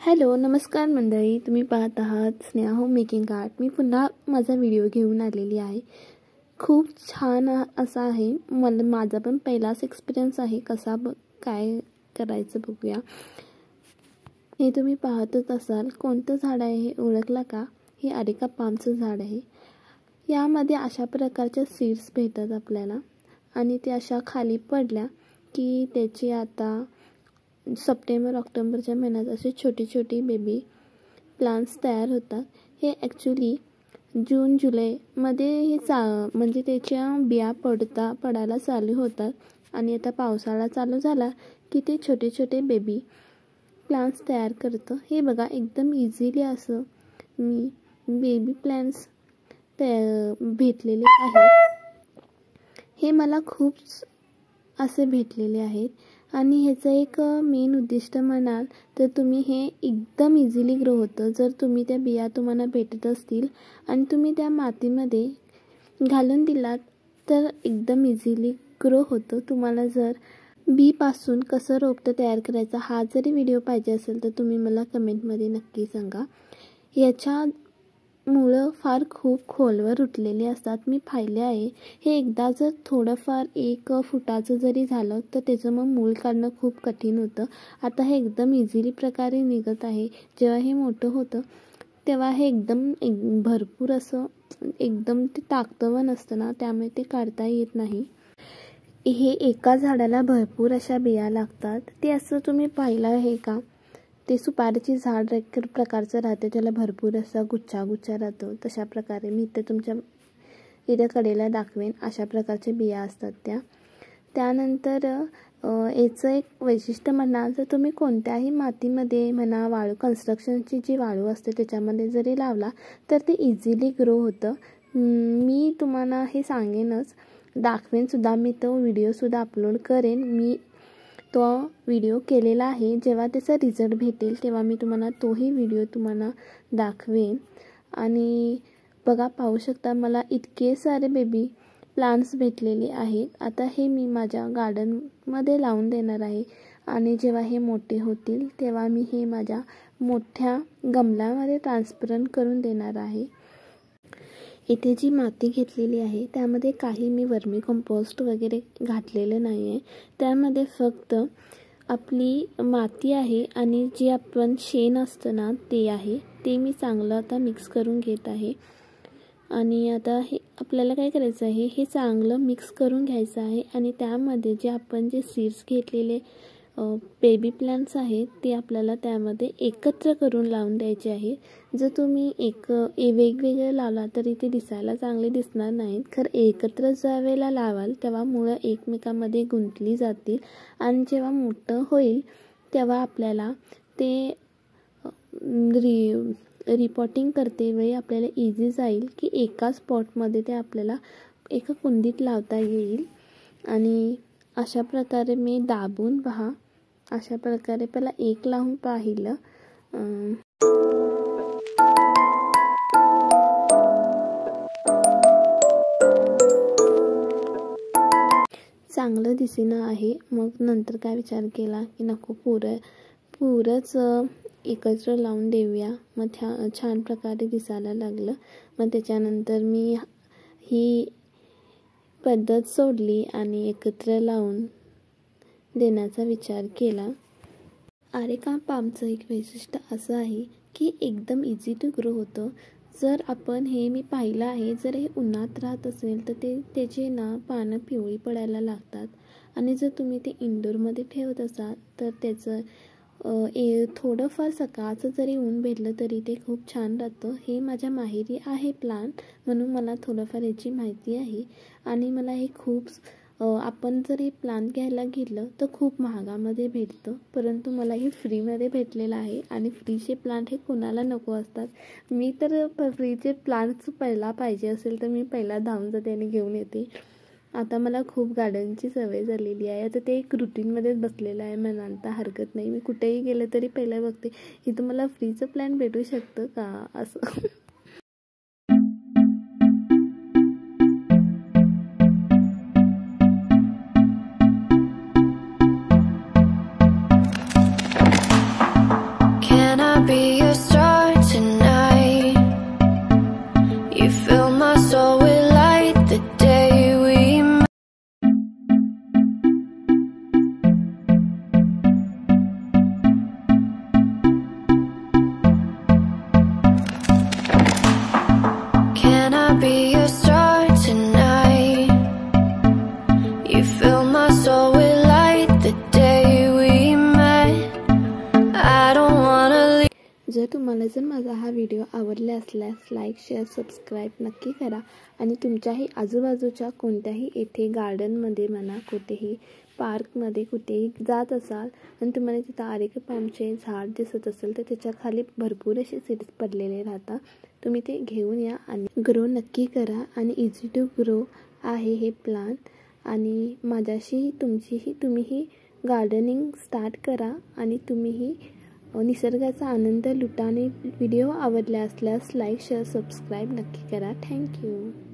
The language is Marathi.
हॅलो नमस्कार मंडळी, तुम्ही पाहत आहात स्नेहा होम मेकिंग आर्ट। मी पुन्हा माझा व्हिडिओ घेऊन आलेली आहे। खूप छान असा आहे। माझा पण पहिलाच एक्सपिरियन्स आहे। कसा काय करायचं बघूया। हे तुम्ही पाहतच असाल, कोणतं झाड आहे हे ओळखला का? हे अरेका पामचं झाड आहे। यामध्ये अशा प्रकारच्या सीड्स भेटतात आपल्याला आणि ते अशा खाली पडल्या की त्याची आता सप्टेंबर ऑक्टोबरच्या महिन्यात असे छोटे छोटे बेबी प्लांट्स तयार होतात। हे ॲक्च्युली जून जुलै मध्ये हे म्हणजे त्याच्या बिया पडायला चालू होतात आणि आता पावसाळा चालू झाला की ते छोटे छोटे बेबी प्लांट्स तयार करतं। हे बघा, एकदम इझिली असं मी बेबी प्लांट्स भेटलेले आहेत। हे मला खूप असे भेटलेले आहेत आणि ह्याचं एक मेन उद्दिष्ट म्हणाल तर तुम्ही हे एकदम इझिली ग्रो होतं। जर तुम्ही त्या बिया तुम्हाला भेटत असतील आणि तुम्ही त्या मातीमध्ये घालून दिलात तर एकदम इझिली ग्रो होतं। तुम्हाला जर बी पासून कसं रोपटं तयार करायचं हा जरी व्हिडिओ पाहिजे असेल तर तुम्ही मला कमेंटमध्ये नक्की सांगा। याच्या मुळं फार खूप खोलवर उठलेले असतात, मी पाहिले आहे। हे एकदा जर थोडंफार 1 फुटाचं जरी झालं तर त्याचं मग मूळ काढणं खूप कठीण होतं। आता हे एकदम इझिली प्रकारे निघत आहे। जेव्हा हे मोठं होतं तेव्हा हे एकदम भरपूर असं एकदम ते ताकदवान असतं ना, त्यामुळे ते काढता येत नाही। हे एका झाडाला भरपूर अशा बिया लागतात। ते असं तुम्ही पाहिलं आहे का? ते सुपारीचे झाड एक प्रकारचं राहते, त्याला भरपूर असा गुच्छा राहतो। तशा प्रकारे मी इथे तुमच्या इथे कडेला दाखवेन, अशा प्रकारच्या बिया असतात त्या। त्यानंतर याचं एक वैशिष्ट्य म्हणाल तर तुम्ही कोणत्याही मातीमध्ये म्हणा, वाळू कन्स्ट्रक्शनची जी वाळू असते त्याच्यामध्ये जरी लावला तर ते इझिली ग्रो होतं। मी तुम्हाला हे सांगेनच, दाखवेन सुद्धा, मी तो व्हिडिओसुद्धा अपलोड करेन। मी तो व्हिडिओ केलेला आहे, जेव्हा त्याचा रिझल्ट भेटेल तेव्हा मी तुम्हाला तोही व्हिडिओ तुम्हाला दाखवेन। आणि बघा, पाहू शकता मला इतके सारे बेबी प्लांट्स भेटलेले आहेत। आता हे मी माझ्या गार्डनमध्ये लावून देणार आहे आणि जेव्हा हे मोठे होतील तेव्हा मी हे माझ्या मोठ्या गमल्यामध्ये ट्रान्सपरंट करून देणार आहे। इथे जी माती घेतलेली आहे त्यामध्ये काही मी वर्मी कंपोस्ट वगैरे घातलेलं नाही आहे। त्यामध्ये फक्त आपली माती आहे आणि जे आपण शेण असतं ना ते आहे, ते मी चांगलं आता मिक्स करून घेत आहे। आणि आता हे आपल्याला काय करायचं आहे, हे चांगलं मिक्स करून घ्यायचं आहे आणि त्यामध्ये जे आपण सीड्स घेतलेले बेबी प्लांट्स आहेत ते आपल्याला त्यामध्ये एकत्र करून लावून द्यायचे आहे। जर तुम्ही वेगवेगळे लावला तरी ते दिसायला चांगले दिसणार नाहीत। खरं एकत्र ज्या वेळेला लावाल तेव्हा मुळं एकमेकांमध्ये गुंतली जातील आणि जेव्हा मोठं होईल तेव्हा आपल्याला ते रिपॉटिंग करते वेळी आपल्याला इझी जाईल की एका स्पॉटमध्ये ते आपल्याला एका कुंडीत लावता येईल। आणि अशा प्रकारे मी दाबून पहा, अशा प्रकारे पहिला एक लावून पाहिलं, चांगलं दिसेना आहे। मग नंतर काय विचार केला की नको, पुरंच एकत्र लावून देऊया। मग छान प्रकारे दिसायला लागलं। मग त्याच्यानंतर मी ही पद्धत सोडली आणि एकत्र लावून देण्याचा विचार केला। अरेका पामचं एक वैशिष्ट्य असं आहे की एकदम इझी टू ग्रो होतं। जर आपण हे मी पाहिलं आहे, जर हे उन्हात राहत असेल तर त्याचे ना पानं पिवळी पडायला लागतात आणि जर तुम्ही ते इंडोरमध्ये ठेवत असाल तर त्याचं थोडंफार सकाळचं जरी ऊन भेटलं तरी ते खूप छान राहतं। हे माझ्या माहेरी आहे प्लांट, म्हणून मला थोडंफार याची माहिती आहे। आणि मला हे खूप आपण जर हे प्लांट घ्यायला गेलं तर खूप महागामध्ये भेटतं, परंतु मला हे फ्रीमध्ये भेटलेलं आहे। आणि फ्रीचे प्लांट हे कोणाला नको असतात। मी तर फ्रीचे प्लांट्स पहिला पाहिजे असेल तर मी पहिला धावून जाते आणि घेऊन येते। आता मला खूप गार्डनची सवय झालेली आहे। आता ते एक रुटीनमध्येच बसलेलं आहे, म्हणाल तर हरकत नाही। मी कुठेही गेलं तरी पहिला बघते इथं मला फ्रीचं प्लांट भेटू शकतं का असं। Can I जर माझा हा व्हिडिओ आवडला असल्यास लाईक, शेअर, सबस्क्राईब नक्की करा आणि तुमच्याही आजूबाजूच्या कोणत्याही येथे गार्डनमध्ये म्हणा, कुठेही पार्कमध्ये कुठेही जात असाल आणि तुम्हाला तिथं आरेकपामचे झाड दिसत असेल तर त्याच्या खाली भरपूर असे सीड्स पडलेले राहतात. तुम्ही ते घेऊन या आणि ग्रो नक्की करा आणि इझी टू ग्रो आहे हे प्लांट. आणि माझ्याशी तुम्हीही गार्डनिंग स्टार्ट करा आणि तुम्हीही निसर्गाचा आनंद लुटा. आणि व्हिडिओ आवडला असल्यास लाईक, शेअर, सबस्क्राईब नक्की करा. थँक्यू.